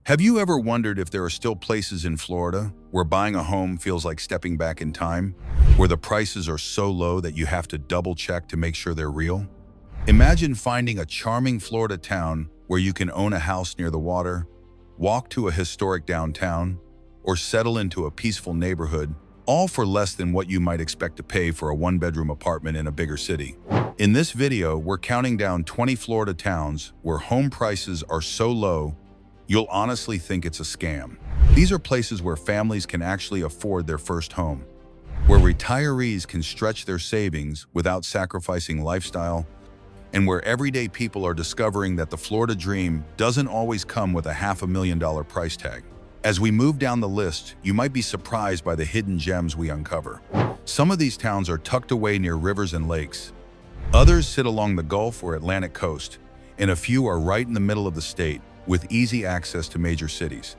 Have you ever wondered if there are still places in Florida where buying a home feels like stepping back in time, where the prices are so low that you have to double-check to make sure they're real? Imagine finding a charming Florida town where you can own a house near the water, walk to a historic downtown, or settle into a peaceful neighborhood, all for less than what you might expect to pay for a one-bedroom apartment in a bigger city. In this video, we're counting down 20 Florida towns where home prices are so low you'll honestly think it's a scam. These are places where families can actually afford their first home, where retirees can stretch their savings without sacrificing lifestyle, and where everyday people are discovering that the Florida dream doesn't always come with a $500,000 price tag. As we move down the list, you might be surprised by the hidden gems we uncover. Some of these towns are tucked away near rivers and lakes. Others sit along the Gulf or Atlantic coast, and a few are right in the middle of the state, with easy access to major cities.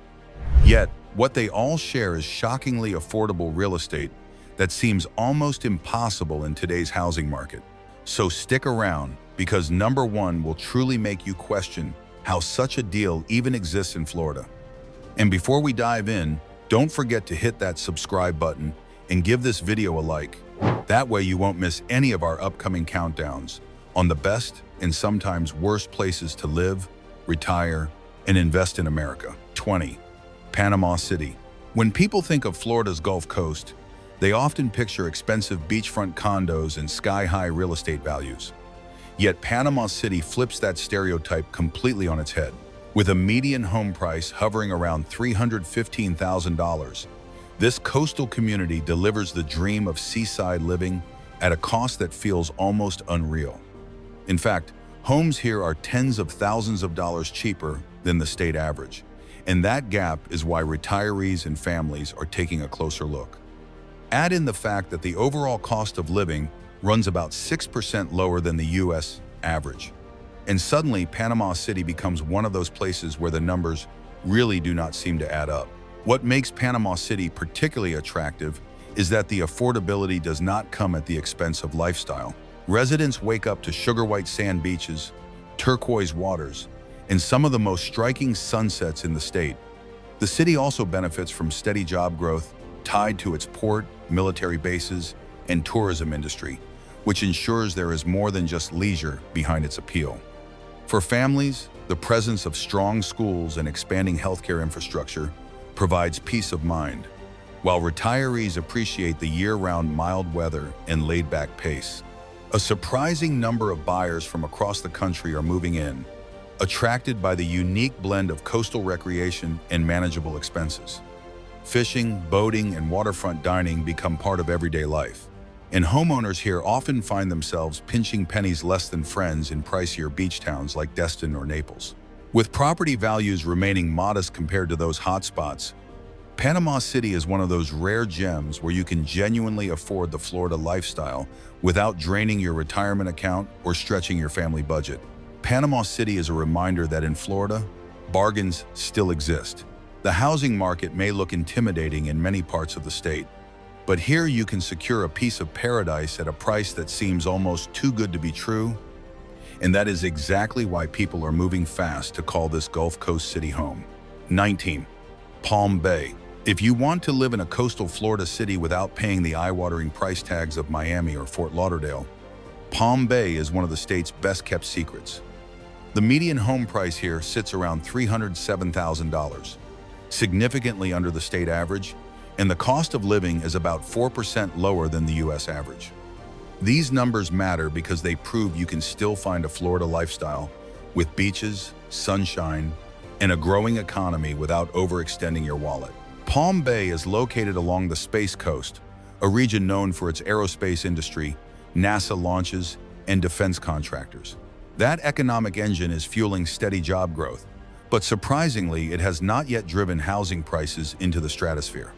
Yet, what they all share is shockingly affordable real estate that seems almost impossible in today's housing market. So stick around, because number one will truly make you question how such a deal even exists in Florida. And before we dive in, don't forget to hit that subscribe button and give this video a like. That way you won't miss any of our upcoming countdowns on the best and sometimes worst places to live, retire, and invest in America. 20. Panama City. When people think of Florida's Gulf Coast, they often picture expensive beachfront condos and sky-high real estate values. Yet Panama City flips that stereotype completely on its head. With a median home price hovering around $315,000, this coastal community delivers the dream of seaside living at a cost that feels almost unreal. In fact, homes here are tens of thousands of dollars cheaper than the state average, and that gap is why retirees and families are taking a closer look. Add in the fact that the overall cost of living runs about 6% lower than the US average, and suddenly Panama City becomes one of those places where the numbers really do not seem to add up. What makes Panama City particularly attractive is that the affordability does not come at the expense of lifestyle. Residents wake up to sugar-white sand beaches, turquoise waters, and some of the most striking sunsets in the state. The city also benefits from steady job growth tied to its port, military bases, and tourism industry, which ensures there is more than just leisure behind its appeal. For families, the presence of strong schools and expanding healthcare infrastructure provides peace of mind, while retirees appreciate the year-round mild weather and laid-back pace. A surprising number of buyers from across the country are moving in, attracted by the unique blend of coastal recreation and manageable expenses. Fishing, boating, and waterfront dining become part of everyday life, and homeowners here often find themselves pinching pennies less than friends in pricier beach towns like Destin or Naples. With property values remaining modest compared to those hotspots, Panama City is one of those rare gems where you can genuinely afford the Florida lifestyle without draining your retirement account or stretching your family budget. Panama City is a reminder that in Florida, bargains still exist. The housing market may look intimidating in many parts of the state, but here you can secure a piece of paradise at a price that seems almost too good to be true, and that is exactly why people are moving fast to call this Gulf Coast city home. 19. Palm Bay. If you want to live in a coastal Florida city without paying the eye-watering price tags of Miami or Fort Lauderdale, Palm Bay is one of the state's best-kept secrets. The median home price here sits around $307,000, significantly under the state average, and the cost of living is about 4% lower than the US average. These numbers matter because they prove you can still find a Florida lifestyle with beaches, sunshine, and a growing economy without overextending your wallet. Palm Bay is located along the Space Coast, a region known for its aerospace industry, NASA launches, and defense contractors. That economic engine is fueling steady job growth, but surprisingly, it has not yet driven housing prices into the stratosphere.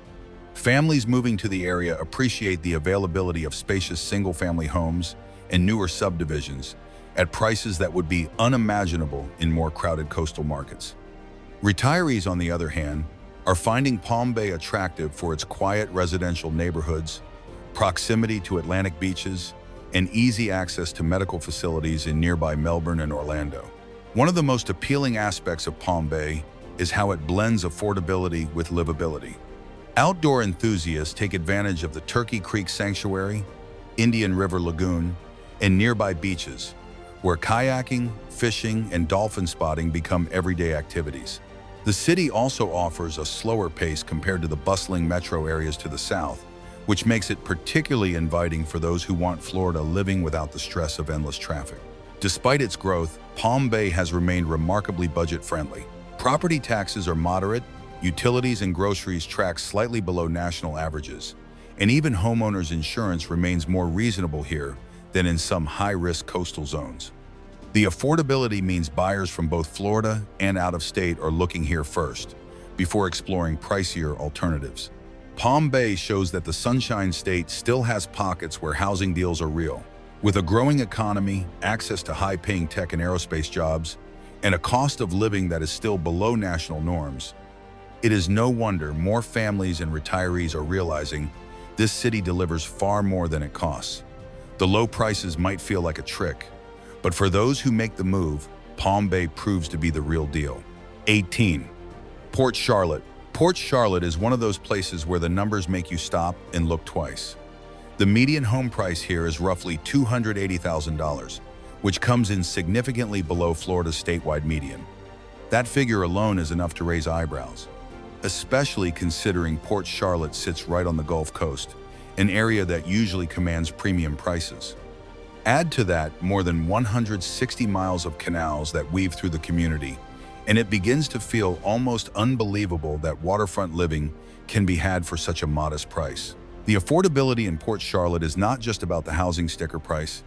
Families moving to the area appreciate the availability of spacious single-family homes and newer subdivisions at prices that would be unimaginable in more crowded coastal markets. Retirees, on the other hand, are finding Palm Bay attractive for its quiet residential neighborhoods, proximity to Atlantic beaches, and easy access to medical facilities in nearby Melbourne and Orlando. One of the most appealing aspects of Palm Bay is how it blends affordability with livability. Outdoor enthusiasts take advantage of the Turkey Creek Sanctuary, Indian River Lagoon, and nearby beaches, where kayaking, fishing, and dolphin spotting become everyday activities. The city also offers a slower pace compared to the bustling metro areas to the south, which makes it particularly inviting for those who want Florida living without the stress of endless traffic. Despite its growth, Palm Bay has remained remarkably budget-friendly. Property taxes are moderate, utilities and groceries track slightly below national averages, and even homeowners' insurance remains more reasonable here than in some high-risk coastal zones. The affordability means buyers from both Florida and out of state are looking here first, before exploring pricier alternatives. Palm Bay shows that the Sunshine State still has pockets where housing deals are real. With a growing economy, access to high-paying tech and aerospace jobs, and a cost of living that is still below national norms, it is no wonder more families and retirees are realizing this city delivers far more than it costs. The low prices might feel like a trick, but for those who make the move, Palm Bay proves to be the real deal. 18. Port Charlotte. Port Charlotte is one of those places where the numbers make you stop and look twice. The median home price here is roughly $280,000, which comes in significantly below Florida's statewide median. That figure alone is enough to raise eyebrows, especially considering Port Charlotte sits right on the Gulf Coast, an area that usually commands premium prices. Add to that more than 160 miles of canals that weave through the community, and it begins to feel almost unbelievable that waterfront living can be had for such a modest price. The affordability in Port Charlotte is not just about the housing sticker price.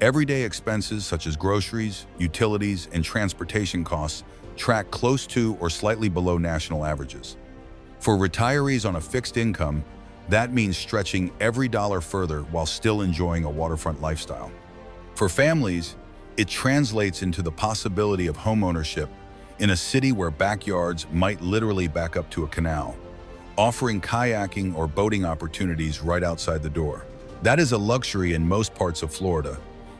Everyday expenses such as groceries, utilities, and transportation costs track close to or slightly below national averages. For retirees on a fixed income, that means stretching every dollar further while still enjoying a waterfront lifestyle. For families, it translates into the possibility of homeownership in a city where backyards might literally back up to a canal, offering kayaking or boating opportunities right outside the door. That is a luxury in most parts of Florida,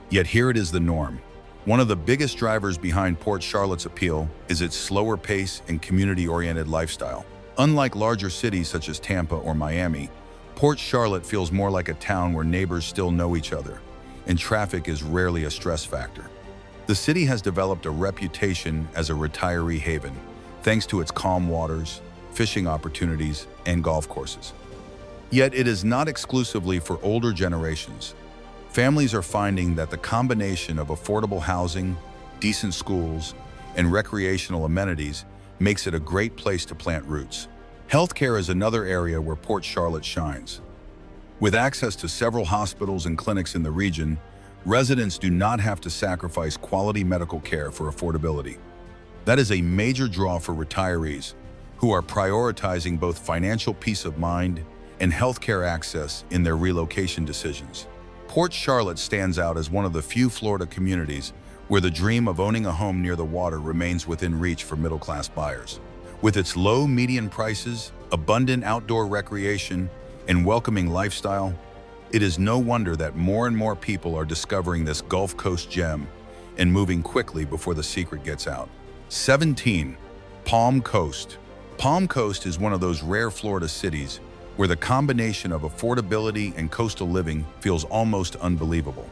yet here it is the norm. One of the biggest drivers behind Port Charlotte's appeal is its slower pace and community-oriented lifestyle. Unlike larger cities such as Tampa or Miami, Port Charlotte feels more like a town where neighbors still know each other, and traffic is rarely a stress factor. The city has developed a reputation as a retiree haven, thanks to its calm waters, fishing opportunities, and golf courses. Yet it is not exclusively for older generations. Families are finding that the combination of affordable housing, decent schools, and recreational amenities makes it a great place to plant roots. Healthcare is another area where Port Charlotte shines. With access to several hospitals and clinics in the region, residents do not have to sacrifice quality medical care for affordability. That is a major draw for retirees who are prioritizing both financial peace of mind and healthcare access in their relocation decisions. Port Charlotte stands out as one of the few Florida communities where the dream of owning a home near the water remains within reach for middle-class buyers. With its low median prices, abundant outdoor recreation, and welcoming lifestyle, it is no wonder that more and more people are discovering this Gulf Coast gem and moving quickly before the secret gets out. 17. Palm Coast. Palm Coast is one of those rare Florida cities where the combination of affordability and coastal living feels almost unbelievable.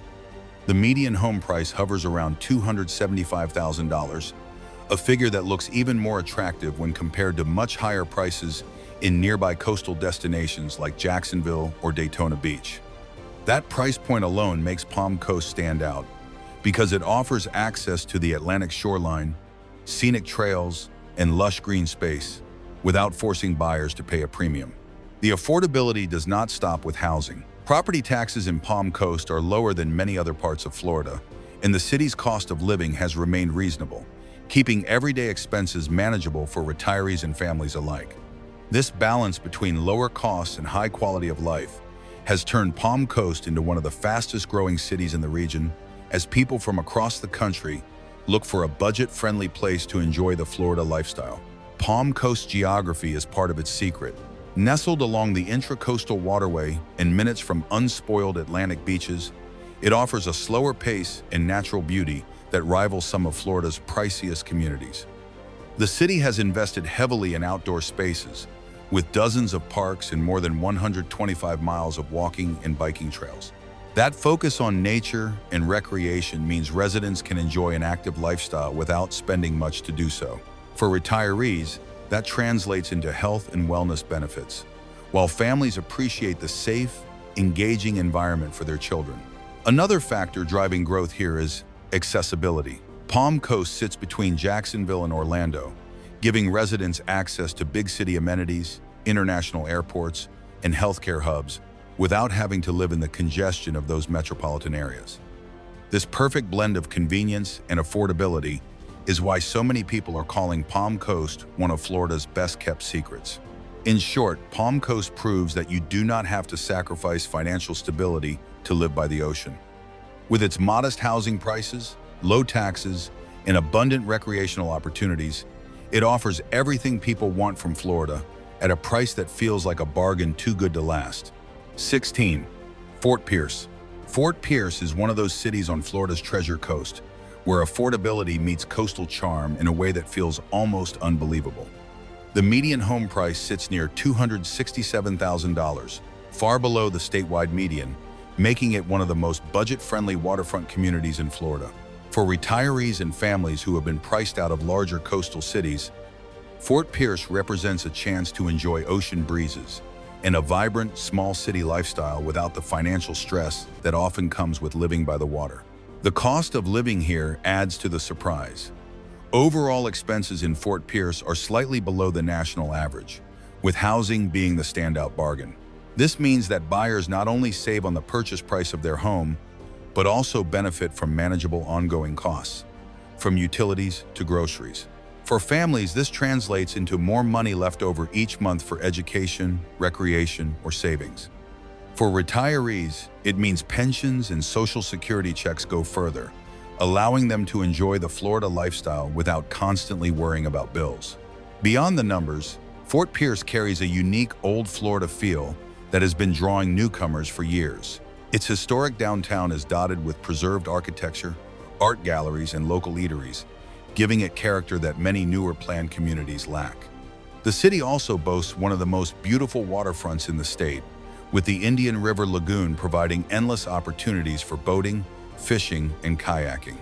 The median home price hovers around $275,000, a figure that looks even more attractive when compared to much higher prices in nearby coastal destinations like Jacksonville or Daytona Beach. That price point alone makes Palm Coast stand out because it offers access to the Atlantic shoreline, scenic trails, and lush green space without forcing buyers to pay a premium. The affordability does not stop with housing. Property taxes in Palm Coast are lower than many other parts of Florida, and the city's cost of living has remained reasonable, keeping everyday expenses manageable for retirees and families alike. This balance between lower costs and high quality of life has turned Palm Coast into one of the fastest-growing cities in the region as people from across the country look for a budget-friendly place to enjoy the Florida lifestyle. Palm Coast geography is part of its secret. Nestled along the intracoastal waterway and minutes from unspoiled Atlantic beaches, it offers a slower pace and natural beauty that rivals some of Florida's priciest communities. The city has invested heavily in outdoor spaces, with dozens of parks and more than 125 miles of walking and biking trails. That focus on nature and recreation means residents can enjoy an active lifestyle without spending much to do so. For retirees, that translates into health and wellness benefits, while families appreciate the safe, engaging environment for their children. Another factor driving growth here is accessibility. Palm Coast sits between Jacksonville and Orlando, giving residents access to big city amenities, international airports, and healthcare hubs without having to live in the congestion of those metropolitan areas. This perfect blend of convenience and affordability is why so many people are calling Palm Coast one of Florida's best-kept secrets. In short, Palm Coast proves that you do not have to sacrifice financial stability to live by the ocean. With its modest housing prices, low taxes, and abundant recreational opportunities, it offers everything people want from Florida at a price that feels like a bargain too good to last. 16. Fort Pierce. Fort Pierce is one of those cities on Florida's Treasure Coast where affordability meets coastal charm in a way that feels almost unbelievable. The median home price sits near $267,000, far below the statewide median, making it one of the most budget-friendly waterfront communities in Florida. For retirees and families who have been priced out of larger coastal cities, Fort Pierce represents a chance to enjoy ocean breezes and a vibrant, small city lifestyle without the financial stress that often comes with living by the water. The cost of living here adds to the surprise. Overall expenses in Fort Pierce are slightly below the national average, with housing being the standout bargain. This means that buyers not only save on the purchase price of their home, but also benefit from manageable ongoing costs, from utilities to groceries. For families, this translates into more money left over each month for education, recreation, or savings. For retirees, it means pensions and Social Security checks go further, allowing them to enjoy the Florida lifestyle without constantly worrying about bills. Beyond the numbers, Fort Pierce carries a unique old Florida feel that has been drawing newcomers for years. Its historic downtown is dotted with preserved architecture, art galleries, and local eateries, giving it character that many newer planned communities lack. The city also boasts one of the most beautiful waterfronts in the state, with the Indian River Lagoon providing endless opportunities for boating, fishing, and kayaking.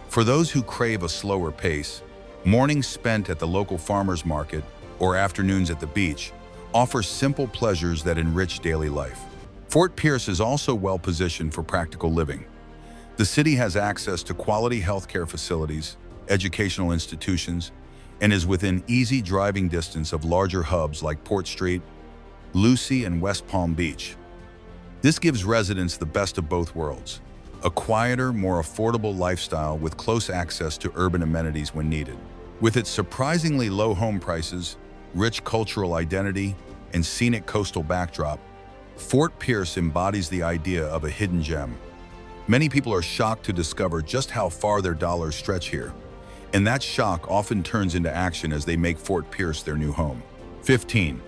For those who crave a slower pace, mornings spent at the local farmers market or afternoons at the beach offer simple pleasures that enrich daily life. Fort Pierce is also well positioned for practical living. The city has access to quality healthcare facilities, educational institutions, and is within easy driving distance of larger hubs like Port Street, Lucy, and West Palm Beach. This gives residents the best of both worlds, a quieter, more affordable lifestyle with close access to urban amenities when needed. With its surprisingly low home prices, rich cultural identity, and scenic coastal backdrop, Fort Pierce embodies the idea of a hidden gem. Many people are shocked to discover just how far their dollars stretch here, and that shock often turns into action as they make Fort Pierce their new home. 15.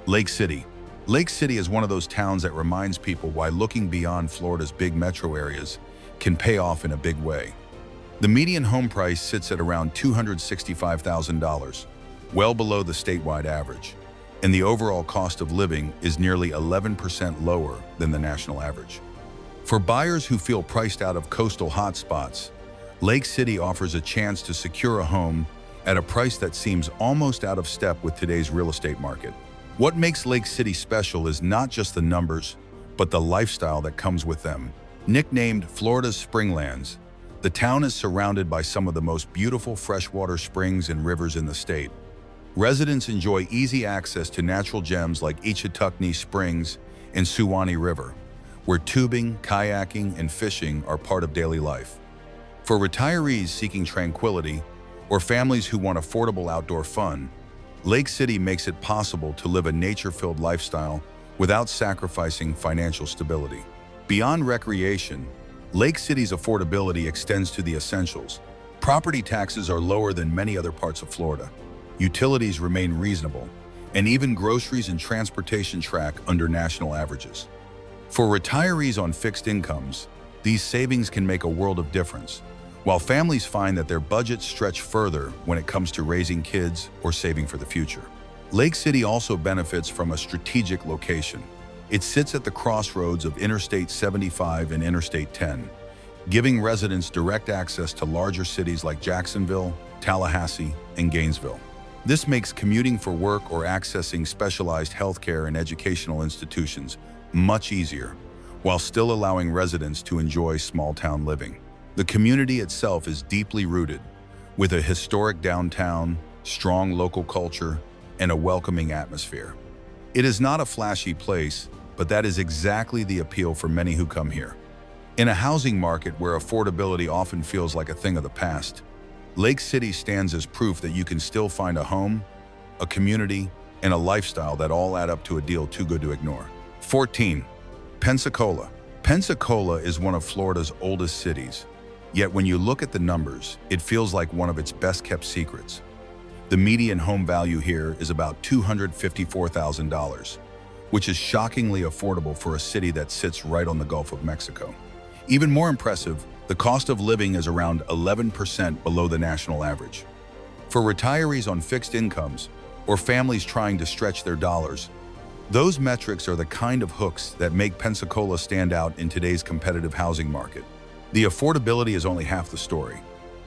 Lake City. Lake City is one of those towns that reminds people why looking beyond Florida's big metro areas can pay off in a big way. The median home price sits at around $265,000, well below the statewide average, and the overall cost of living is nearly 11% lower than the national average. For buyers who feel priced out of coastal hotspots, Lake City offers a chance to secure a home at a price that seems almost out of step with today's real estate market. What makes Lake City special is not just the numbers, but the lifestyle that comes with them. Nicknamed Florida's Springlands, the town is surrounded by some of the most beautiful freshwater springs and rivers in the state. Residents enjoy easy access to natural gems like Ichetucknee Springs and Suwannee River, where tubing, kayaking, and fishing are part of daily life. For retirees seeking tranquility or families who want affordable outdoor fun, Lake City makes it possible to live a nature-filled lifestyle without sacrificing financial stability. Beyond recreation, Lake City's affordability extends to the essentials. Property taxes are lower than many other parts of Florida. Utilities remain reasonable, and even groceries and transportation track under national averages. For retirees on fixed incomes, these savings can make a world of difference, while families find that their budgets stretch further when it comes to raising kids or saving for the future. Lake City also benefits from a strategic location. It sits at the crossroads of Interstate 75 and Interstate 10, giving residents direct access to larger cities like Jacksonville, Tallahassee, and Gainesville. This makes commuting for work or accessing specialized healthcare and educational institutions much easier, while still allowing residents to enjoy small-town living. The community itself is deeply rooted, with a historic downtown, strong local culture, and a welcoming atmosphere. It is not a flashy place, but that is exactly the appeal for many who come here. In a housing market where affordability often feels like a thing of the past, Lake City stands as proof that you can still find a home, a community, and a lifestyle that all add up to a deal too good to ignore. 14. Pensacola. Pensacola is one of Florida's oldest cities, yet when you look at the numbers, it feels like one of its best-kept secrets. The median home value here is about $254,000, which is shockingly affordable for a city that sits right on the Gulf of Mexico. Even more impressive, the cost of living is around 11% below the national average. For retirees on fixed incomes or families trying to stretch their dollars, those metrics are the kind of hooks that make Pensacola stand out in today's competitive housing market. The affordability is only half the story.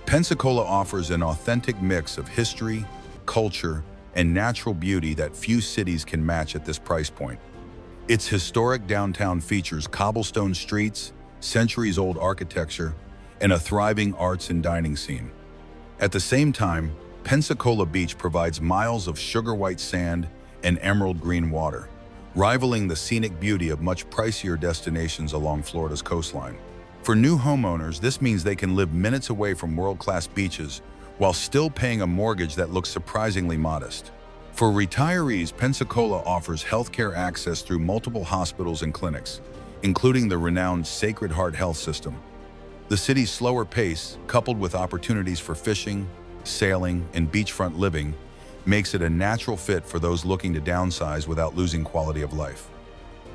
Pensacola offers an authentic mix of history, culture, and natural beauty that few cities can match at this price point. Its historic downtown features cobblestone streets, centuries-old architecture, and a thriving arts and dining scene. At the same time, Pensacola Beach provides miles of sugar-white sand and emerald green water, rivaling the scenic beauty of much pricier destinations along Florida's coastline. For new homeowners, this means they can live minutes away from world-class beaches while still paying a mortgage that looks surprisingly modest. For retirees, Pensacola offers healthcare access through multiple hospitals and clinics, including the renowned Sacred Heart Health System. The city's slower pace, coupled with opportunities for fishing, sailing, and beachfront living, makes it a natural fit for those looking to downsize without losing quality of life.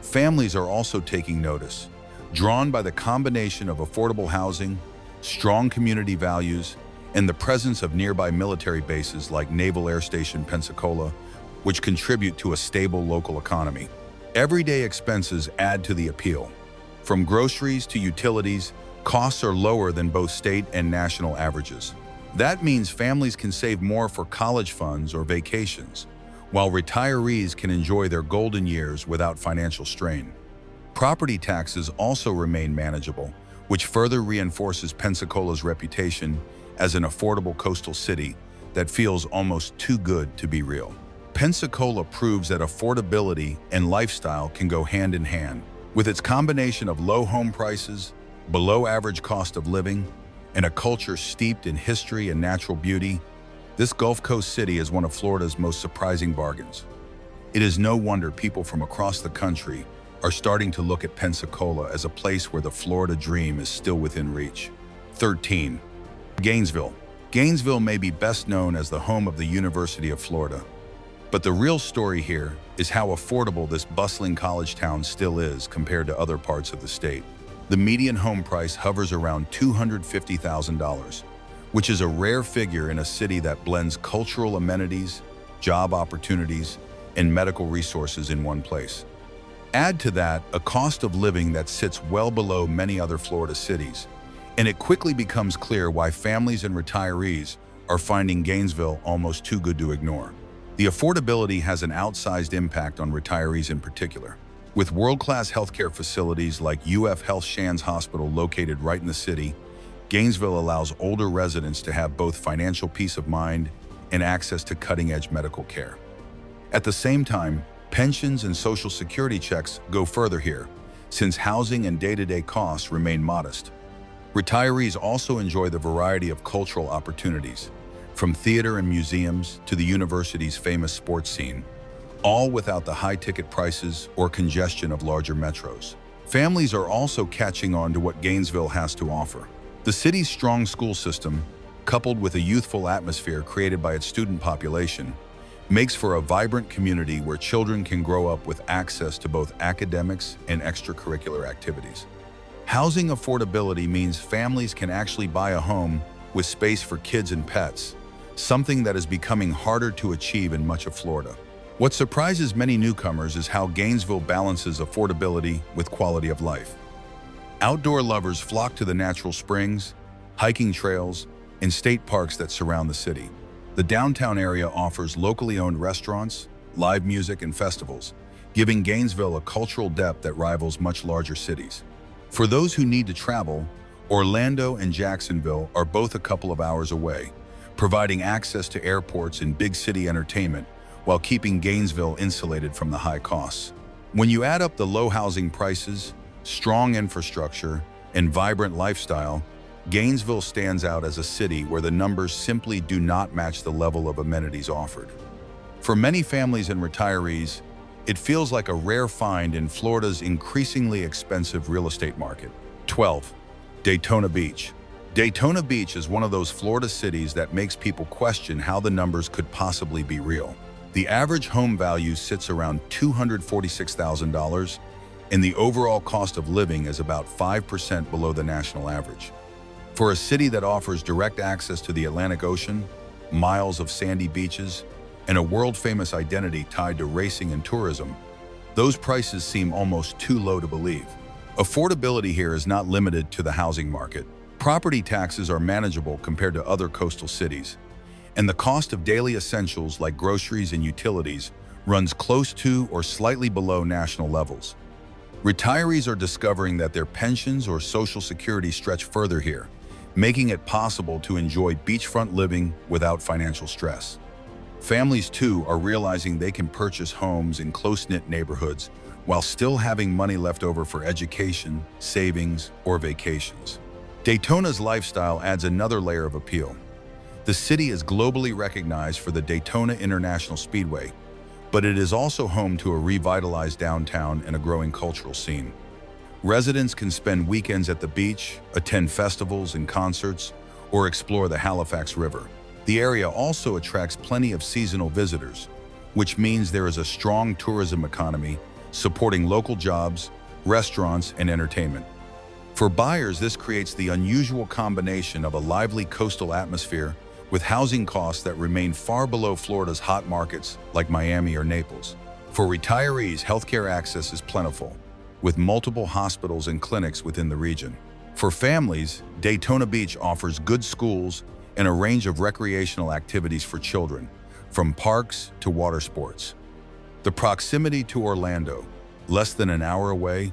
Families are also taking notice, drawn by the combination of affordable housing, strong community values, and the presence of nearby military bases like Naval Air Station Pensacola, which contribute to a stable local economy. Everyday expenses add to the appeal. From groceries to utilities, costs are lower than both state and national averages. That means families can save more for college funds or vacations, while retirees can enjoy their golden years without financial strain. Property taxes also remain manageable, which further reinforces Pensacola's reputation as an affordable coastal city that feels almost too good to be real. Pensacola proves that affordability and lifestyle can go hand in hand. With its combination of low home prices, below average cost of living, and a culture steeped in history and natural beauty, this Gulf Coast city is one of Florida's most surprising bargains. It is no wonder people from across the country are starting to look at Pensacola as a place where the Florida dream is still within reach. 13. Gainesville. Gainesville may be best known as the home of the University of Florida, but the real story here is how affordable this bustling college town still is compared to other parts of the state. The median home price hovers around $250,000, which is a rare figure in a city that blends cultural amenities, job opportunities, and medical resources in one place. Add to that a cost of living that sits well below many other Florida cities, and it quickly becomes clear why families and retirees are finding Gainesville almost too good to ignore. The affordability has an outsized impact on retirees in particular. With world-class healthcare facilities like UF Health Shands Hospital located right in the city, Gainesville allows older residents to have both financial peace of mind and access to cutting-edge medical care. At the same time, pensions and Social Security checks go further here, since housing and day-to-day costs remain modest. Retirees also enjoy the variety of cultural opportunities, from theater and museums to the university's famous sports scene, all without the high-ticket prices or congestion of larger metros. Families are also catching on to what Gainesville has to offer. The city's strong school system, coupled with a youthful atmosphere created by its student population, makes for a vibrant community where children can grow up with access to both academics and extracurricular activities. Housing affordability means families can actually buy a home with space for kids and pets, something that is becoming harder to achieve in much of Florida. What surprises many newcomers is how Gainesville balances affordability with quality of life. Outdoor lovers flock to the natural springs, hiking trails, and state parks that surround the city. The downtown area offers locally owned restaurants, live music, and festivals, giving Gainesville a cultural depth that rivals much larger cities. For those who need to travel, Orlando and Jacksonville are both a couple of hours away, providing access to airports and big city entertainment while keeping Gainesville insulated from the high costs. When you add up the low housing prices, strong infrastructure, and vibrant lifestyle, Gainesville stands out as a city where the numbers simply do not match the level of amenities offered. For many families and retirees, it feels like a rare find in Florida's increasingly expensive real estate market. 12. Daytona Beach. Daytona Beach is one of those Florida cities that makes people question how the numbers could possibly be real. The average home value sits around $246,000, and the overall cost of living is about 5% below the national average. For a city that offers direct access to the Atlantic Ocean, miles of sandy beaches, and a world-famous identity tied to racing and tourism, those prices seem almost too low to believe. Affordability here is not limited to the housing market. Property taxes are manageable compared to other coastal cities, and the cost of daily essentials like groceries and utilities runs close to or slightly below national levels. Retirees are discovering that their pensions or Social Security stretch further here, making it possible to enjoy beachfront living without financial stress. Families, too, are realizing they can purchase homes in close-knit neighborhoods while still having money left over for education, savings, or vacations. Daytona's lifestyle adds another layer of appeal. The city is globally recognized for the Daytona International Speedway, but it is also home to a revitalized downtown and a growing cultural scene. Residents can spend weekends at the beach, attend festivals and concerts, or explore the Halifax River. The area also attracts plenty of seasonal visitors, which means there is a strong tourism economy supporting local jobs, restaurants, and entertainment. For buyers, this creates the unusual combination of a lively coastal atmosphere with housing costs that remain far below Florida's hot markets like Miami or Naples. For retirees, healthcare access is plentiful, with multiple hospitals and clinics within the region. For families, Daytona Beach offers good schools and a range of recreational activities for children, from parks to water sports. The proximity to Orlando, less than an hour away,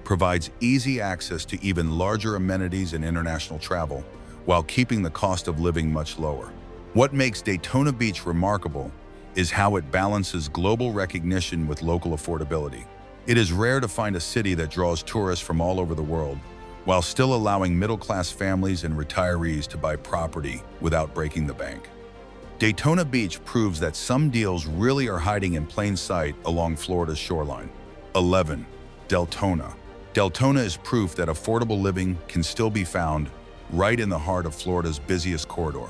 provides easy access to even larger amenities and international travel, while keeping the cost of living much lower. What makes Daytona Beach remarkable is how it balances global recognition with local affordability. It is rare to find a city that draws tourists from all over the world, while still allowing middle-class families and retirees to buy property without breaking the bank. Daytona Beach proves that some deals really are hiding in plain sight along Florida's shoreline. 11. Deltona. Deltona is proof that affordable living can still be found right in the heart of Florida's busiest corridor.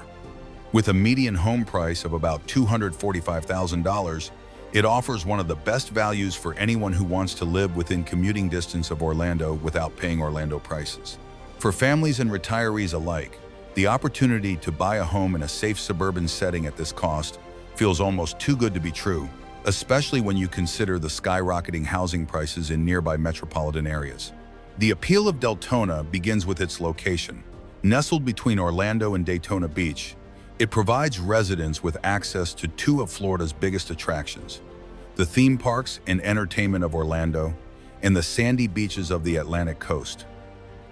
With a median home price of about $245,000, it offers one of the best values for anyone who wants to live within commuting distance of Orlando without paying Orlando prices. For families and retirees alike, the opportunity to buy a home in a safe suburban setting at this cost feels almost too good to be true, especially when you consider the skyrocketing housing prices in nearby metropolitan areas. The appeal of Deltona begins with its location. Nestled between Orlando and Daytona Beach, it provides residents with access to two of Florida's biggest attractions: the theme parks and entertainment of Orlando and the sandy beaches of the Atlantic coast.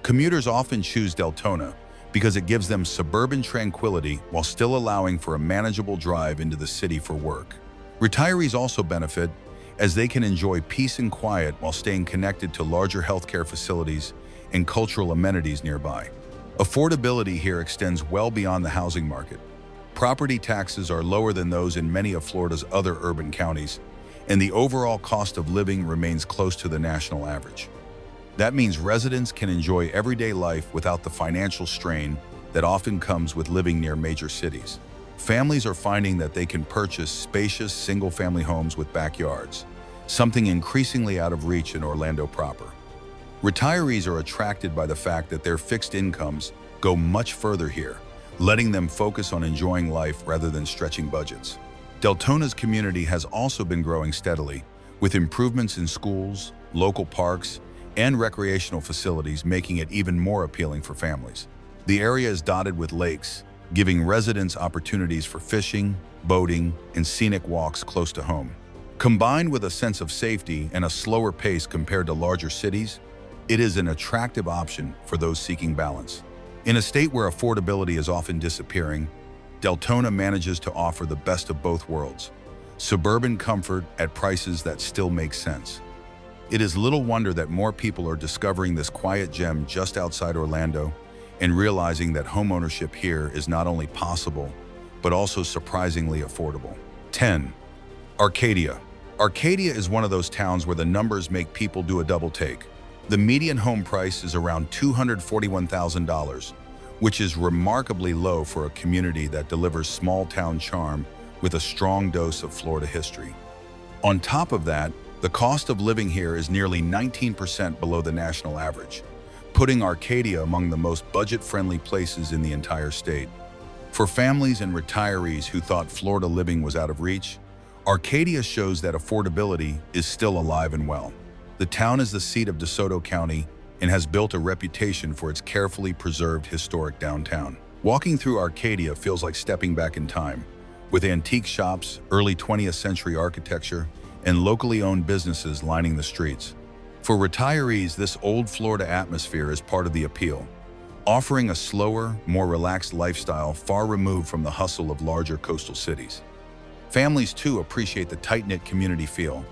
Commuters often choose Deltona because it gives them suburban tranquility while still allowing for a manageable drive into the city for work. Retirees also benefit as they can enjoy peace and quiet while staying connected to larger healthcare facilities and cultural amenities nearby. Affordability here extends well beyond the housing market. Property taxes are lower than those in many of Florida's other urban counties, and the overall cost of living remains close to the national average. That means residents can enjoy everyday life without the financial strain that often comes with living near major cities. Families are finding that they can purchase spacious single-family homes with backyards, something increasingly out of reach in Orlando proper. Retirees are attracted by the fact that their fixed incomes go much further here, letting them focus on enjoying life rather than stretching budgets. Deltona's community has also been growing steadily, with improvements in schools, local parks, and recreational facilities making it even more appealing for families. The area is dotted with lakes, giving residents opportunities for fishing, boating, and scenic walks close to home. Combined with a sense of safety and a slower pace compared to larger cities, it is an attractive option for those seeking balance. In a state where affordability is often disappearing, Deltona manages to offer the best of both worlds: suburban comfort at prices that still make sense. It is little wonder that more people are discovering this quiet gem just outside Orlando and realizing that homeownership here is not only possible, but also surprisingly affordable. 10. Arcadia. Arcadia is one of those towns where the numbers make people do a double take. The median home price is around $241,000, which is remarkably low for a community that delivers small-town charm with a strong dose of Florida history. On top of that, the cost of living here is nearly 19% below the national average, putting Arcadia among the most budget-friendly places in the entire state. For families and retirees who thought Florida living was out of reach, Arcadia shows that affordability is still alive and well. The town is the seat of DeSoto County and has built a reputation for its carefully preserved historic downtown. Walking through Arcadia feels like stepping back in time, with antique shops, early 20th century architecture, and locally owned businesses lining the streets. For retirees, this old Florida atmosphere is part of the appeal, offering a slower, more relaxed lifestyle far removed from the hustle of larger coastal cities. Families too appreciate the tight-knit community feel,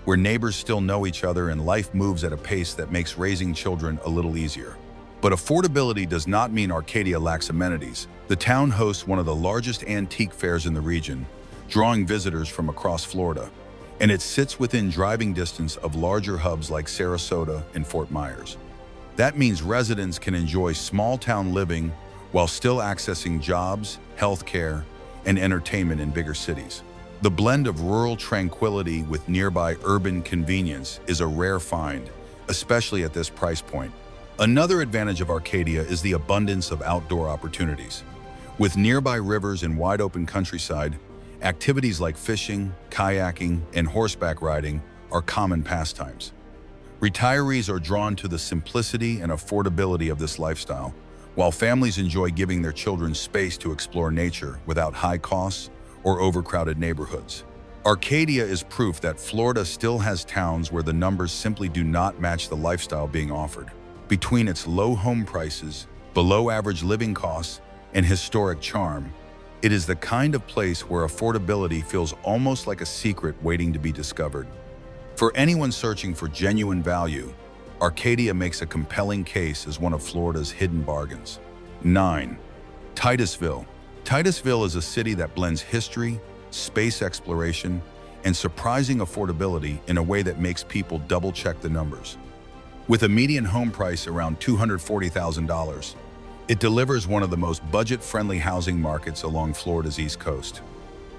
where neighbors still know each other and life moves at a pace that makes raising children a little easier. But affordability does not mean Arcadia lacks amenities. The town hosts one of the largest antique fairs in the region, drawing visitors from across Florida, and it sits within driving distance of larger hubs like Sarasota and Fort Myers. That means residents can enjoy small-town living while still accessing jobs, healthcare, and entertainment in bigger cities. The blend of rural tranquility with nearby urban convenience is a rare find, especially at this price point. Another advantage of Arcadia is the abundance of outdoor opportunities. With nearby rivers and wide-open countryside, activities like fishing, kayaking, and horseback riding are common pastimes. Retirees are drawn to the simplicity and affordability of this lifestyle, while families enjoy giving their children space to explore nature without high costs or overcrowded neighborhoods. Arcadia is proof that Florida still has towns where the numbers simply do not match the lifestyle being offered. Between its low home prices, below-average living costs, and historic charm, it is the kind of place where affordability feels almost like a secret waiting to be discovered. For anyone searching for genuine value, Arcadia makes a compelling case as one of Florida's hidden bargains. 9. Titusville. Titusville is a city that blends history, space exploration, and surprising affordability in a way that makes people double-check the numbers. With a median home price around $240,000, it delivers one of the most budget-friendly housing markets along Florida's East Coast.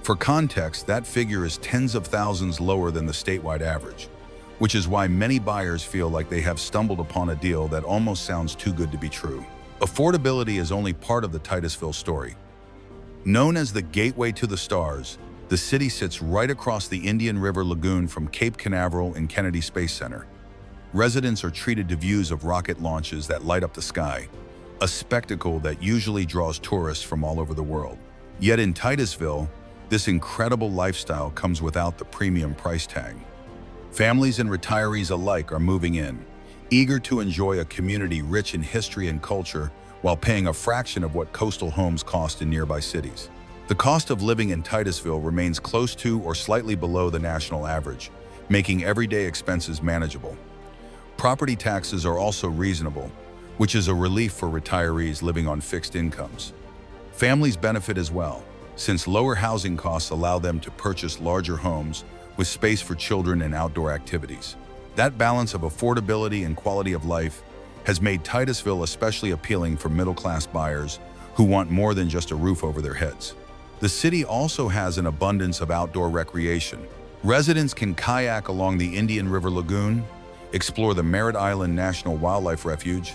For context, that figure is tens of thousands lower than the statewide average, which is why many buyers feel like they have stumbled upon a deal that almost sounds too good to be true. Affordability is only part of the Titusville story. Known as the Gateway to the Stars, the city sits right across the Indian River Lagoon from Cape Canaveral and Kennedy Space Center. Residents are treated to views of rocket launches that light up the sky, a spectacle that usually draws tourists from all over the world. Yet in Titusville, this incredible lifestyle comes without the premium price tag. Families and retirees alike are moving in, eager to enjoy a community rich in history and culture while paying a fraction of what coastal homes cost in nearby cities. The cost of living in Titusville remains close to or slightly below the national average, making everyday expenses manageable. Property taxes are also reasonable, which is a relief for retirees living on fixed incomes. Families benefit as well, since lower housing costs allow them to purchase larger homes with space for children and outdoor activities. That balance of affordability and quality of life has made Titusville especially appealing for middle-class buyers who want more than just a roof over their heads. The city also has an abundance of outdoor recreation. Residents can kayak along the Indian River Lagoon, explore the Merritt Island National Wildlife Refuge,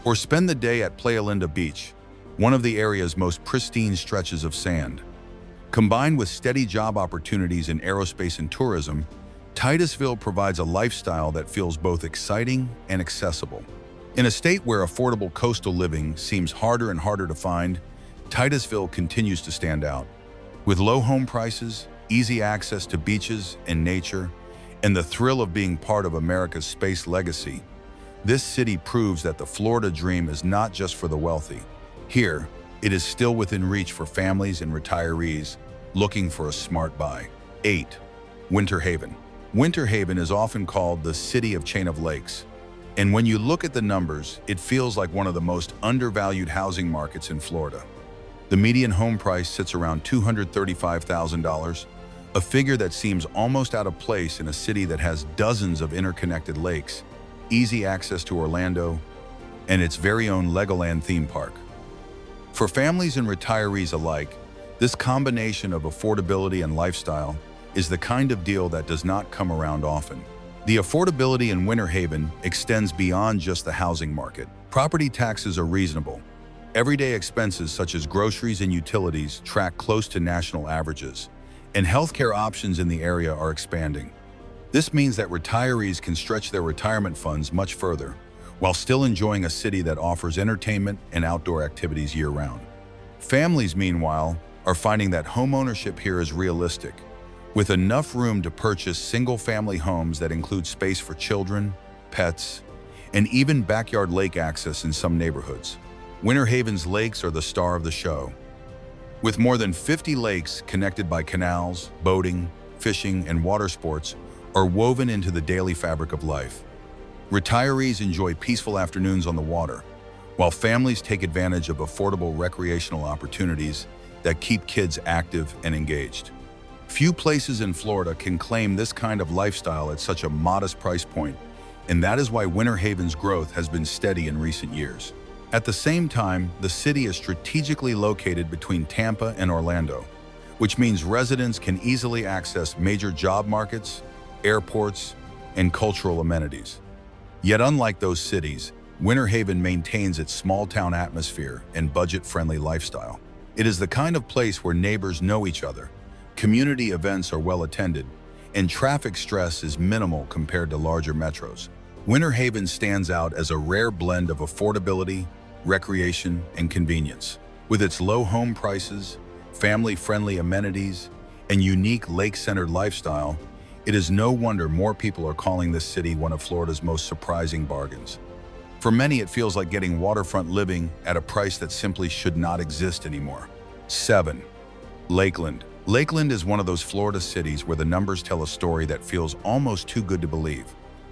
or spend the day at Playa Linda Beach, one of the area's most pristine stretches of sand. Combined with steady job opportunities in aerospace and tourism, Titusville provides a lifestyle that feels both exciting and accessible. In a state where affordable coastal living seems harder and harder to find, Titusville continues to stand out. With low home prices, easy access to beaches and nature, and the thrill of being part of America's space legacy, this city proves that the Florida dream is not just for the wealthy. Here, it is still within reach for families and retirees looking for a smart buy. 8. Winter Haven. Winter Haven is often called the city of chain of lakes. And when you look at the numbers, it feels like one of the most undervalued housing markets in Florida. The median home price sits around $235,000, a figure that seems almost out of place in a city that has dozens of interconnected lakes, easy access to Orlando, and its very own Legoland theme park. For families and retirees alike, this combination of affordability and lifestyle is the kind of deal that does not come around often. The affordability in Winter Haven extends beyond just the housing market. Property taxes are reasonable. Everyday expenses such as groceries and utilities track close to national averages, and healthcare options in the area are expanding. This means that retirees can stretch their retirement funds much further, while still enjoying a city that offers entertainment and outdoor activities year-round. Families, meanwhile, are finding that homeownership here is realistic, with enough room to purchase single-family homes that include space for children, pets, and even backyard lake access in some neighborhoods. Winter Haven's lakes are the star of the show. With more than 50 lakes connected by canals, boating, fishing, and water sports are woven into the daily fabric of life. Retirees enjoy peaceful afternoons on the water, while families take advantage of affordable recreational opportunities that keep kids active and engaged. Few places in Florida can claim this kind of lifestyle at such a modest price point, and that is why Winter Haven's growth has been steady in recent years. At the same time, the city is strategically located between Tampa and Orlando, which means residents can easily access major job markets, airports, and cultural amenities. Yet unlike those cities, Winter Haven maintains its small-town atmosphere and budget-friendly lifestyle. It is the kind of place where neighbors know each other, community events are well attended, and traffic stress is minimal compared to larger metros. Winter Haven stands out as a rare blend of affordability, recreation, and convenience. With its low home prices, family-friendly amenities, and unique lake-centered lifestyle, it is no wonder more people are calling this city one of Florida's most surprising bargains. For many, it feels like getting waterfront living at a price that simply should not exist anymore. 7. Lakeland. Lakeland is one of those Florida cities where the numbers tell a story that feels almost too good to believe.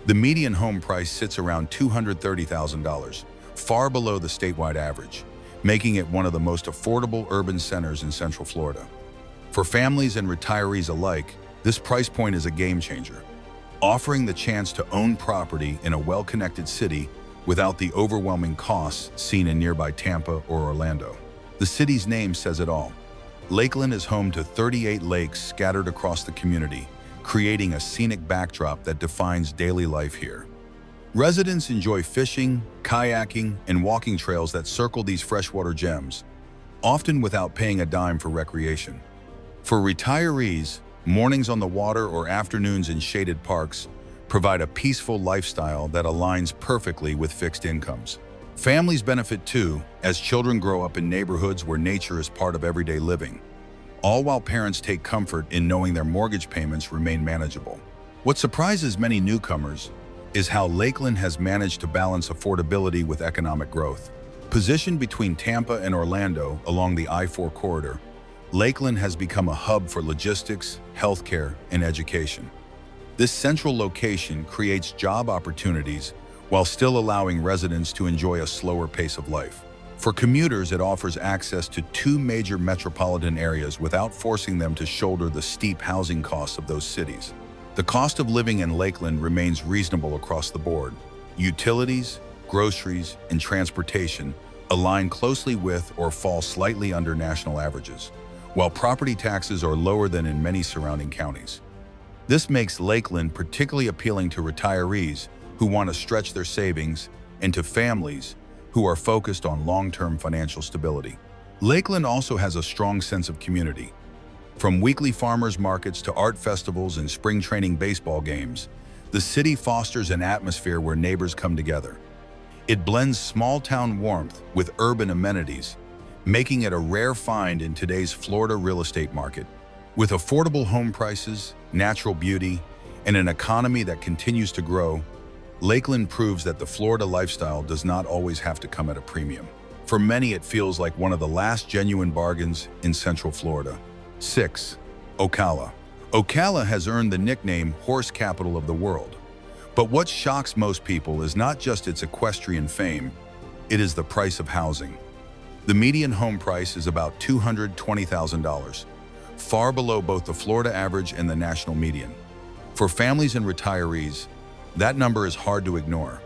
The median home price sits around $230,000, far below the statewide average, making it one of the most affordable urban centers in Central Florida. For families and retirees alike, this price point is a game changer, offering the chance to own property in a well-connected city without the overwhelming costs seen in nearby Tampa or Orlando. The city's name says it all. Lakeland is home to 38 lakes scattered across the community, creating a scenic backdrop that defines daily life here. Residents enjoy fishing, kayaking, and walking trails that circle these freshwater gems, often without paying a dime for recreation. For retirees, mornings on the water or afternoons in shaded parks provide a peaceful lifestyle that aligns perfectly with fixed incomes. Families benefit too, as children grow up in neighborhoods where nature is part of everyday living, all while parents take comfort in knowing their mortgage payments remain manageable. What surprises many newcomers is how Lakeland has managed to balance affordability with economic growth. Positioned between Tampa and Orlando along the I-4 corridor, Lakeland has become a hub for logistics, healthcare, and education. This central location creates job opportunities while still allowing residents to enjoy a slower pace of life. For commuters, it offers access to two major metropolitan areas without forcing them to shoulder the steep housing costs of those cities. The cost of living in Lakeland remains reasonable across the board. Utilities, groceries, and transportation align closely with or fall slightly under national averages, while property taxes are lower than in many surrounding counties. This makes Lakeland particularly appealing to retirees who want to stretch their savings and to families who are focused on long-term financial stability. Lakeland also has a strong sense of community. From weekly farmers markets to art festivals and spring training baseball games, the city fosters an atmosphere where neighbors come together. It blends small-town warmth with urban amenities, making it a rare find in today's Florida real estate market. With affordable home prices, natural beauty, and an economy that continues to grow, Lakeland proves that the Florida lifestyle does not always have to come at a premium. For many, it feels like one of the last genuine bargains in Central Florida. 6. Ocala. Ocala has earned the nickname Horse Capital of the World. But what shocks most people is not just its equestrian fame, it is the price of housing. The median home price is about $220,000, far below both the Florida average and the national median. For families and retirees, that number is hard to ignore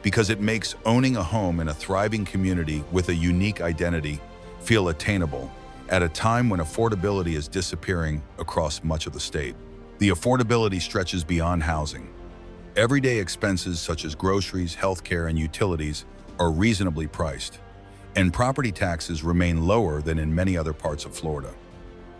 because it makes owning a home in a thriving community with a unique identity feel attainable at a time when affordability is disappearing across much of the state. The affordability stretches beyond housing. Everyday expenses such as groceries, healthcare, and utilities are reasonably priced, and property taxes remain lower than in many other parts of Florida.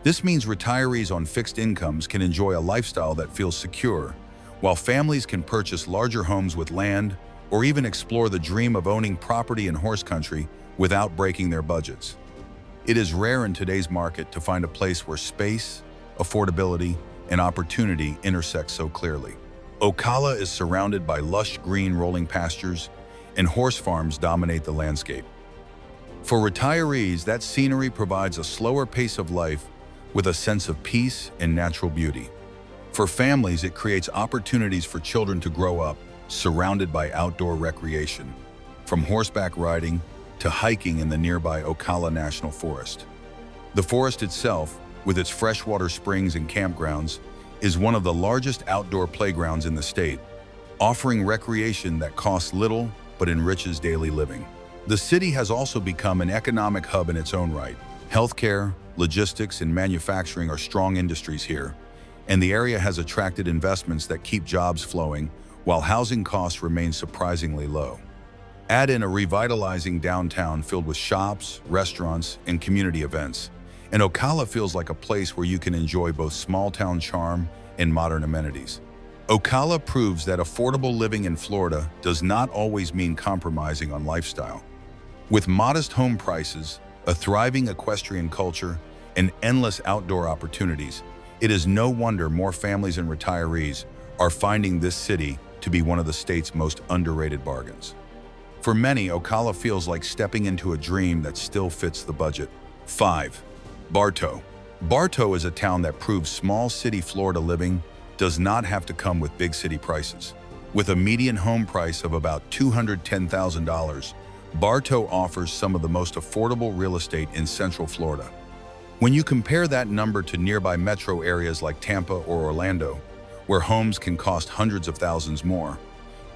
This means retirees on fixed incomes can enjoy a lifestyle that feels secure, while families can purchase larger homes with land or even explore the dream of owning property in horse country without breaking their budgets. It is rare in today's market to find a place where space, affordability, and opportunity intersect so clearly. Ocala is surrounded by lush green rolling pastures, and horse farms dominate the landscape. For retirees, that scenery provides a slower pace of life with a sense of peace and natural beauty. For families, it creates opportunities for children to grow up surrounded by outdoor recreation, from horseback riding to hiking in the nearby Ocala National Forest. The forest itself, with its freshwater springs and campgrounds, is one of the largest outdoor playgrounds in the state, offering recreation that costs little but enriches daily living. The city has also become an economic hub in its own right. Healthcare, logistics, and manufacturing are strong industries here, and the area has attracted investments that keep jobs flowing while housing costs remain surprisingly low. Add in a revitalizing downtown filled with shops, restaurants, and community events, and Ocala feels like a place where you can enjoy both small-town charm and modern amenities. Ocala proves that affordable living in Florida does not always mean compromising on lifestyle. With modest home prices, a thriving equestrian culture, and endless outdoor opportunities, it is no wonder more families and retirees are finding this city to be one of the state's most underrated bargains. For many, Ocala feels like stepping into a dream that still fits the budget. 5. Bartow. Bartow is a town that proves small city Florida living does not have to come with big city prices. With a median home price of about $210,000, Bartow offers some of the most affordable real estate in Central Florida. When you compare that number to nearby metro areas like Tampa or Orlando, where homes can cost hundreds of thousands more,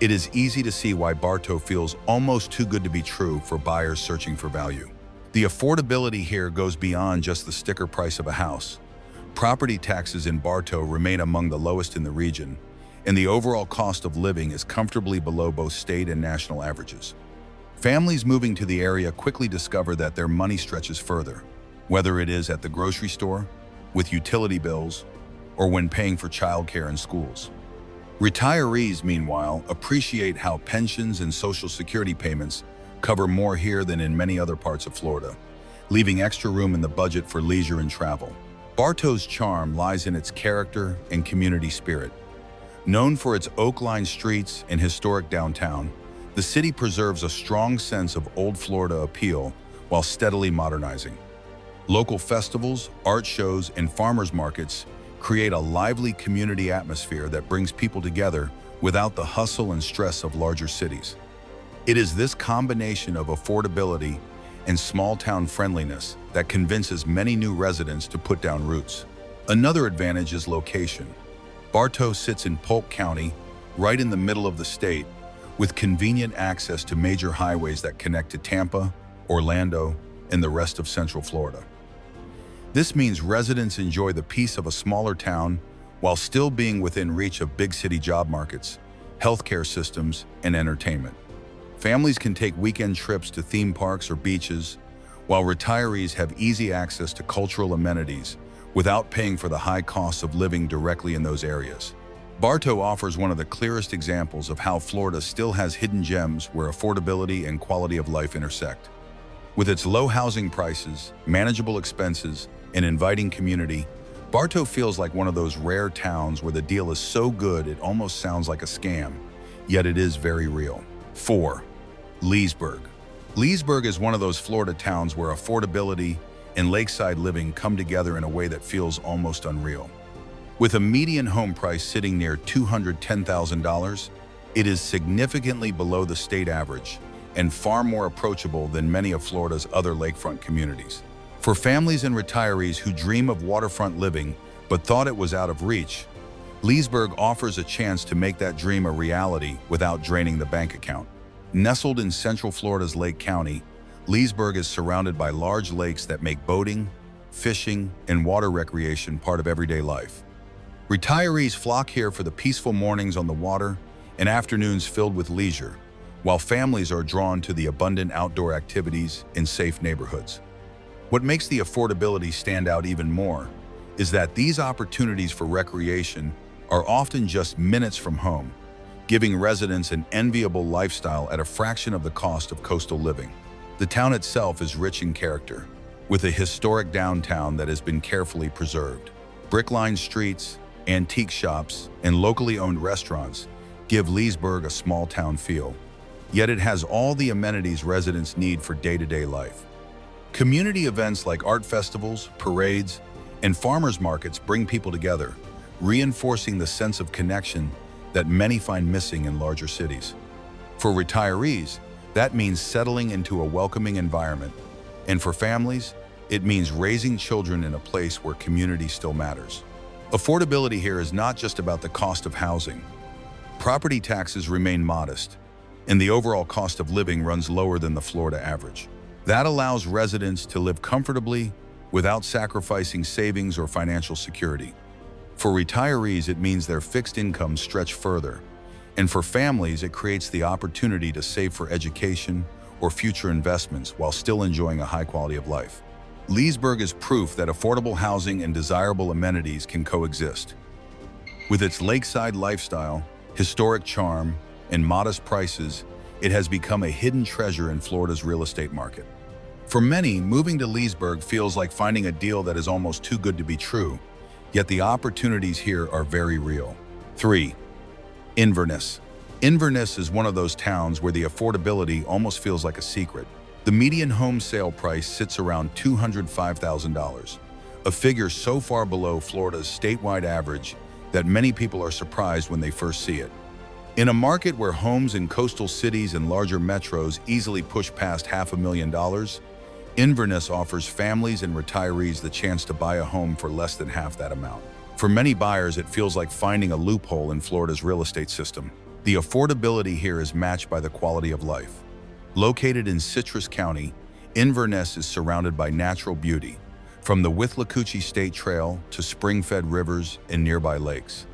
it is easy to see why Bartow feels almost too good to be true for buyers searching for value. The affordability here goes beyond just the sticker price of a house. Property taxes in Bartow remain among the lowest in the region, and the overall cost of living is comfortably below both state and national averages. Families moving to the area quickly discover that their money stretches further, whether it is at the grocery store, with utility bills, or when paying for childcare and schools. Retirees, meanwhile, appreciate how pensions and Social Security payments cover more here than in many other parts of Florida, leaving extra room in the budget for leisure and travel. Bartow's charm lies in its character and community spirit. Known for its oak-lined streets and historic downtown, the city preserves a strong sense of old Florida appeal while steadily modernizing. Local festivals, art shows, and farmers markets create a lively community atmosphere that brings people together without the hustle and stress of larger cities. It is this combination of affordability and small-town friendliness that convinces many new residents to put down roots. Another advantage is location. Bartow sits in Polk County, right in the middle of the state, with convenient access to major highways that connect to Tampa, Orlando, and the rest of Central Florida. This means residents enjoy the peace of a smaller town while still being within reach of big city job markets, healthcare systems, and entertainment. Families can take weekend trips to theme parks or beaches, while retirees have easy access to cultural amenities without paying for the high costs of living directly in those areas. Bartow offers one of the clearest examples of how Florida still has hidden gems where affordability and quality of life intersect. With its low housing prices, manageable expenses, and inviting community, Bartow feels like one of those rare towns where the deal is so good it almost sounds like a scam, yet it is very real. 4. Leesburg. Leesburg is one of those Florida towns where affordability and lakeside living come together in a way that feels almost unreal. With a median home price sitting near $210,000, it is significantly below the state average and far more approachable than many of Florida's other lakefront communities. For families and retirees who dream of waterfront living but thought it was out of reach, Leesburg offers a chance to make that dream a reality without draining the bank account. Nestled in central Florida's Lake County, Leesburg is surrounded by large lakes that make boating, fishing, and water recreation part of everyday life. Retirees flock here for the peaceful mornings on the water and afternoons filled with leisure, while families are drawn to the abundant outdoor activities in safe neighborhoods. What makes the affordability stand out even more is that these opportunities for recreation are often just minutes from home, giving residents an enviable lifestyle at a fraction of the cost of coastal living. The town itself is rich in character, with a historic downtown that has been carefully preserved. Brick-lined streets, antique shops, and locally owned restaurants give Leesburg a small-town feel, yet it has all the amenities residents need for day-to-day life. Community events like art festivals, parades, and farmers markets bring people together, reinforcing the sense of connection that many find missing in larger cities. For retirees, that means settling into a welcoming environment, and for families, it means raising children in a place where community still matters. Affordability here is not just about the cost of housing. Property taxes remain modest, and the overall cost of living runs lower than the Florida average. That allows residents to live comfortably without sacrificing savings or financial security. For retirees, it means their fixed incomes stretch further, and for families, it creates the opportunity to save for education or future investments while still enjoying a high quality of life. Leesburg is proof that affordable housing and desirable amenities can coexist. With its lakeside lifestyle, historic charm, and modest prices, it has become a hidden treasure in Florida's real estate market. For many, moving to Leesburg feels like finding a deal that is almost too good to be true, yet the opportunities here are very real. 3. Inverness. Inverness is one of those towns where the affordability almost feels like a secret. The median home sale price sits around $205,000, a figure so far below Florida's statewide average that many people are surprised when they first see it. In a market where homes in coastal cities and larger metros easily push past $500,000, Inverness offers families and retirees the chance to buy a home for less than half that amount. For many buyers, it feels like finding a loophole in Florida's real estate system. The affordability here is matched by the quality of life. Located in Citrus County, Inverness is surrounded by natural beauty, from the Withlacoochee State Trail to spring-fed rivers and nearby lakes.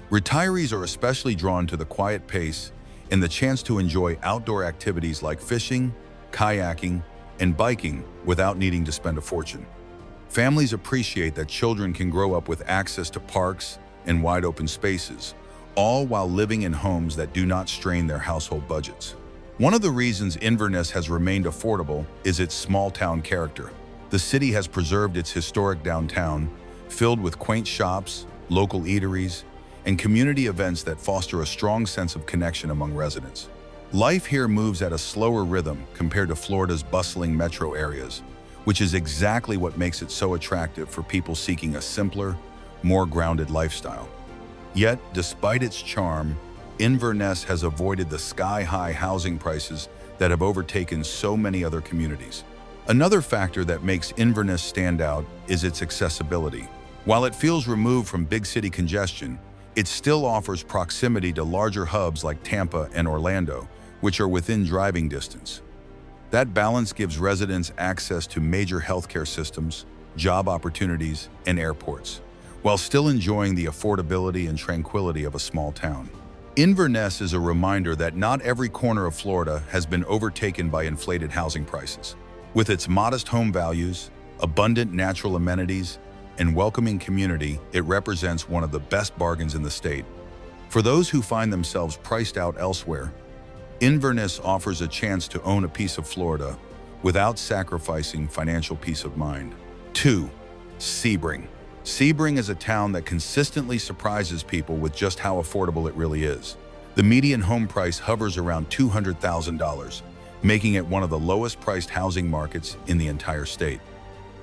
Retirees are especially drawn to the quiet pace and the chance to enjoy outdoor activities like fishing, kayaking, and biking without needing to spend a fortune. Families appreciate that children can grow up with access to parks and wide open spaces, all while living in homes that do not strain their household budgets. One of the reasons Inverness has remained affordable is its small-town character. The city has preserved its historic downtown, filled with quaint shops, local eateries, and community events that foster a strong sense of connection among residents. Life here moves at a slower rhythm compared to Florida's bustling metro areas, which is exactly what makes it so attractive for people seeking a simpler, more grounded lifestyle. Yet, despite its charm, Inverness has avoided the sky-high housing prices that have overtaken so many other communities. Another factor that makes Inverness stand out is its accessibility. While it feels removed from big city congestion, it still offers proximity to larger hubs like Tampa and Orlando, which are within driving distance. That balance gives residents access to major healthcare systems, job opportunities, and airports, while still enjoying the affordability and tranquility of a small town. Inverness is a reminder that not every corner of Florida has been overtaken by inflated housing prices. With its modest home values, abundant natural amenities, and welcoming community, it represents one of the best bargains in the state. For those who find themselves priced out elsewhere, Inverness offers a chance to own a piece of Florida without sacrificing financial peace of mind. 2. Sebring. Sebring is a town that consistently surprises people with just how affordable it really is. The median home price hovers around $200,000, making it one of the lowest-priced housing markets in the entire state.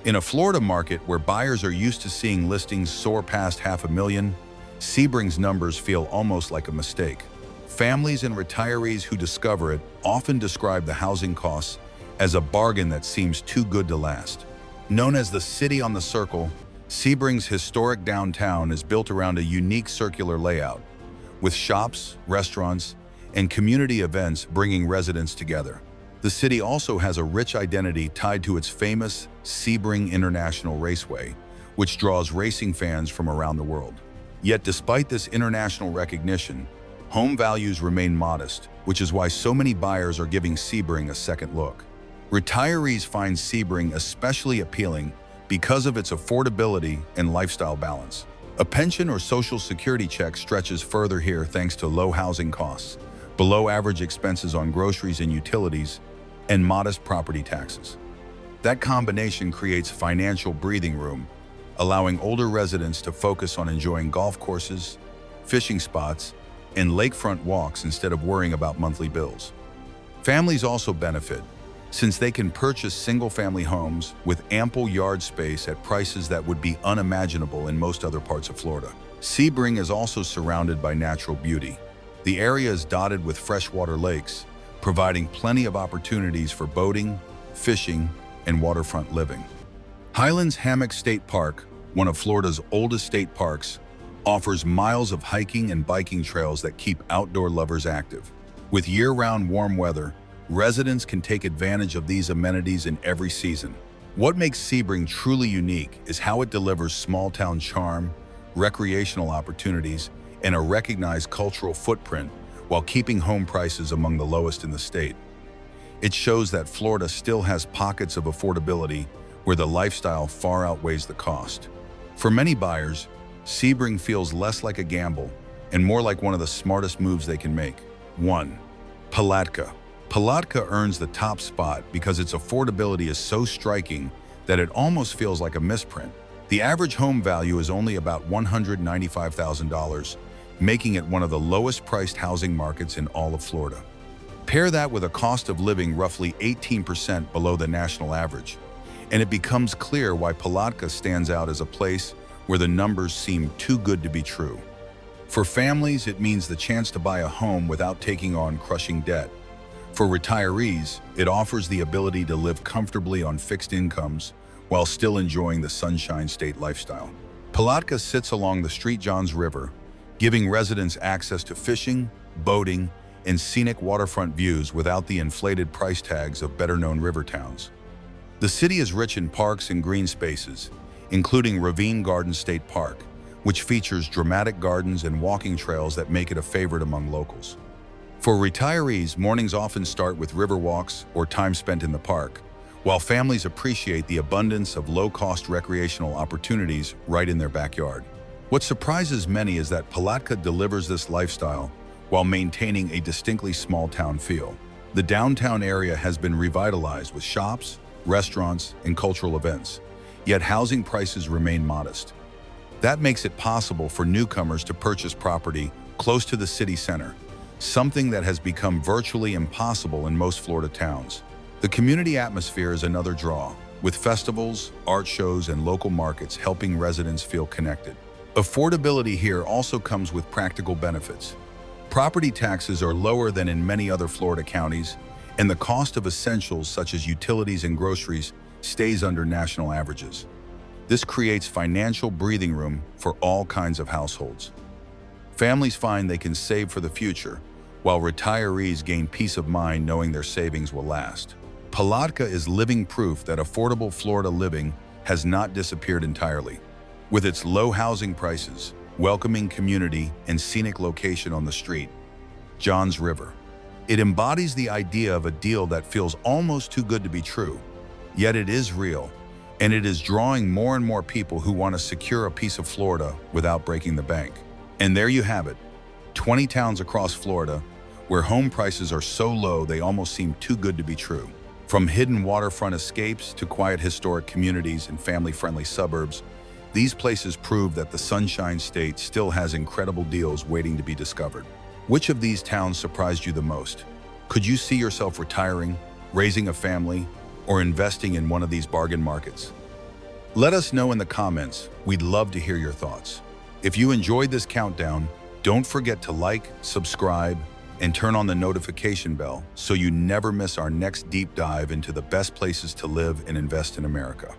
In a Florida market where buyers are used to seeing listings soar past $500,000, Sebring's numbers feel almost like a mistake. Families and retirees who discover it often describe the housing costs as a bargain that seems too good to last. Known as the City on the Circle, Sebring's historic downtown is built around a unique circular layout, with shops, restaurants, and community events bringing residents together. The city also has a rich identity tied to its famous Sebring International Raceway, which draws racing fans from around the world. Yet despite this international recognition, home values remain modest, which is why so many buyers are giving Sebring a second look. Retirees find Sebring especially appealing because of its affordability and lifestyle balance. A pension or social security check stretches further here thanks to low housing costs, below-average expenses on groceries and utilities, and modest property taxes. That combination creates financial breathing room, allowing older residents to focus on enjoying golf courses, fishing spots, and lakefront walks instead of worrying about monthly bills. Families also benefit, since they can purchase single-family homes with ample yard space at prices that would be unimaginable in most other parts of Florida. Sebring is also surrounded by natural beauty. The area is dotted with freshwater lakes, providing plenty of opportunities for boating, fishing, and waterfront living. Highlands Hammock State Park, one of Florida's oldest state parks, offers miles of hiking and biking trails that keep outdoor lovers active. With year-round warm weather, residents can take advantage of these amenities in every season. What makes Sebring truly unique is how it delivers small-town charm, recreational opportunities, and a recognized cultural footprint while keeping home prices among the lowest in the state. It shows that Florida still has pockets of affordability where the lifestyle far outweighs the cost. For many buyers, Sebring feels less like a gamble and more like one of the smartest moves they can make. 1. Palatka. Palatka earns the top spot because its affordability is so striking that it almost feels like a misprint. The average home value is only about $195,000, making it one of the lowest-priced housing markets in all of Florida. Pair that with a cost of living roughly 18% below the national average, and it becomes clear why Palatka stands out as a place where the numbers seem too good to be true. For families, it means the chance to buy a home without taking on crushing debt. For retirees, it offers the ability to live comfortably on fixed incomes while still enjoying the Sunshine State lifestyle. Palatka sits along the St. Johns River, giving residents access to fishing, boating, and scenic waterfront views without the inflated price tags of better-known river towns. The city is rich in parks and green spaces, including Ravine Garden State Park, which features dramatic gardens and walking trails that make it a favorite among locals. For retirees, mornings often start with river walks or time spent in the park, while families appreciate the abundance of low-cost recreational opportunities right in their backyard. What surprises many is that Palatka delivers this lifestyle while maintaining a distinctly small-town feel. The downtown area has been revitalized with shops, restaurants, and cultural events, yet housing prices remain modest. That makes it possible for newcomers to purchase property close to the city center, something that has become virtually impossible in most Florida towns. The community atmosphere is another draw, with festivals, art shows, and local markets helping residents feel connected. Affordability here also comes with practical benefits. Property taxes are lower than in many other Florida counties, and the cost of essentials such as utilities and groceries stays under national averages. This creates financial breathing room for all kinds of households. Families find they can save for the future, while retirees gain peace of mind knowing their savings will last. Palatka is living proof that affordable Florida living has not disappeared entirely. With its low housing prices, welcoming community, and scenic location on the street, Johns River. It embodies the idea of a deal that feels almost too good to be true, yet it is real, and it is drawing more and more people who want to secure a piece of Florida without breaking the bank. And there you have it, 20 towns across Florida where home prices are so low they almost seem too good to be true. From hidden waterfront escapes to quiet historic communities and family-friendly suburbs, these places prove that the Sunshine State still has incredible deals waiting to be discovered. Which of these towns surprised you the most? Could you see yourself retiring, raising a family, or investing in one of these bargain markets? Let us know in the comments. We'd love to hear your thoughts. If you enjoyed this countdown, don't forget to like, subscribe, and turn on the notification bell so you never miss our next deep dive into the best places to live and invest in America.